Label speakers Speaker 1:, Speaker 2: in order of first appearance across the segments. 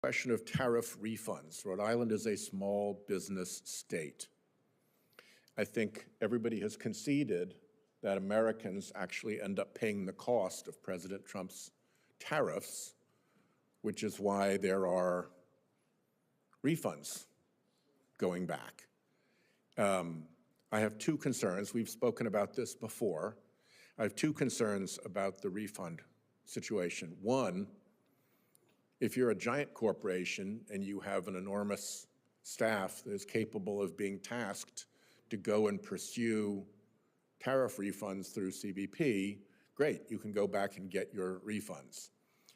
Speaker 1: question of tariff refunds. Rhode Island is a small business state. I think everybody has conceded that Americans actually end up paying the cost of President Trump's tariffs, which is why there are refunds going back. I have two concerns. We've spoken about this before. I have two concerns about the refund situation. One, if you're a giant corporation and you have an enormous staff that is capable of being tasked to go and pursue tariff refunds through CBP, great, you can go back and get your refunds.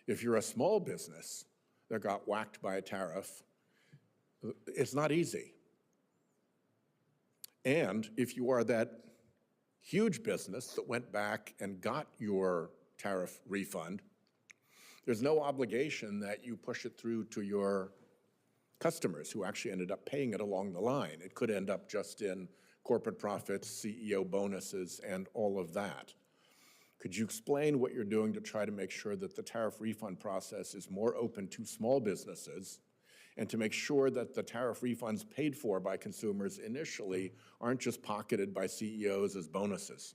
Speaker 1: If you're a small business that got whacked by a tariff, it's not easy. And if you are that huge business that went back and got your tariff refund, there's no obligation that you push it through to your customers who actually ended up paying it along the line. It could end up just in corporate profits, CEO bonuses, and all of that. Could you explain what you're doing to try to make sure that the tariff refund process is more open to small businesses and to make sure that the tariff refunds paid for by consumers initially aren't just pocketed by CEOs as bonuses?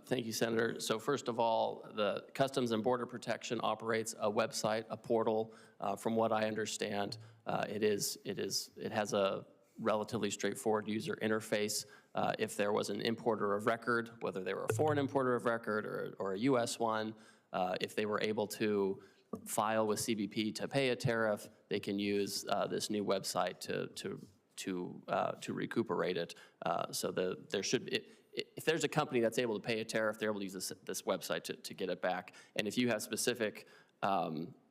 Speaker 2: Thank you, Senator. So first of all, the Customs and Border Protection operates a website, a portal. From what I understand, it has a relatively straightforward user interface. If there was an importer of record, whether they were a foreign importer of record or a U.S. one, if they were able to file with CBP to pay a tariff, they can use this new website to recuperate it. So there should be, if there's a company that's able to pay a tariff, they're able to use this website to get it back. And if you have specific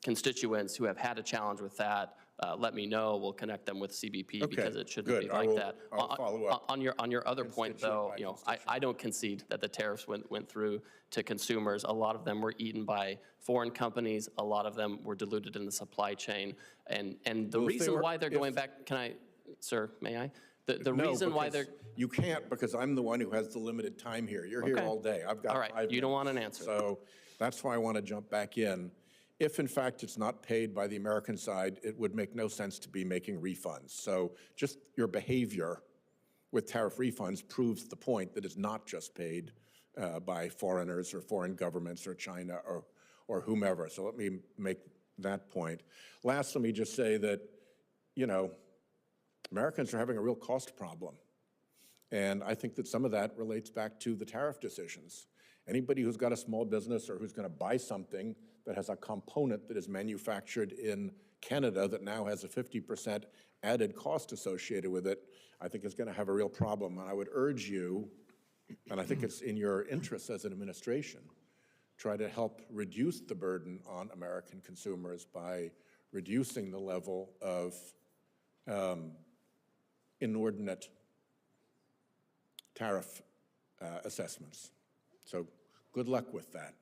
Speaker 2: constituents who have had a challenge with that, let me know. We'll connect them with CBP, because it shouldn't be like that.
Speaker 1: I'll follow up.
Speaker 2: On your other point, though, I don't concede that the tariffs went through to consumers. A lot of them were eaten by foreign companies. A lot of them were diluted in the supply chain. And the reason why they're going back, can I, sir, may I? The reason why they're...
Speaker 1: You can't, because I'm the one who has the limited time here. You're here all day. I've got 5 minutes.
Speaker 2: You don't want an answer.
Speaker 1: So that's why I want to jump back in. If, in fact, it's not paid by the American side, it would make no sense to be making refunds. So just your behavior with tariff refunds proves the point that it's not just paid by foreigners or foreign governments or China or whomever. So let me make that point. Last, let me just say that, Americans are having a real cost problem. And I think that some of that relates back to the tariff decisions. Anybody who's got a small business or who's going to buy something that has a component that is manufactured in Canada that now has a 50% added cost associated with it, I think is going to have a real problem. And I would urge you, and I think it's in your interest as an administration, try to help reduce the burden on American consumers by reducing the level of inordinate tariff assessments. So good luck with that.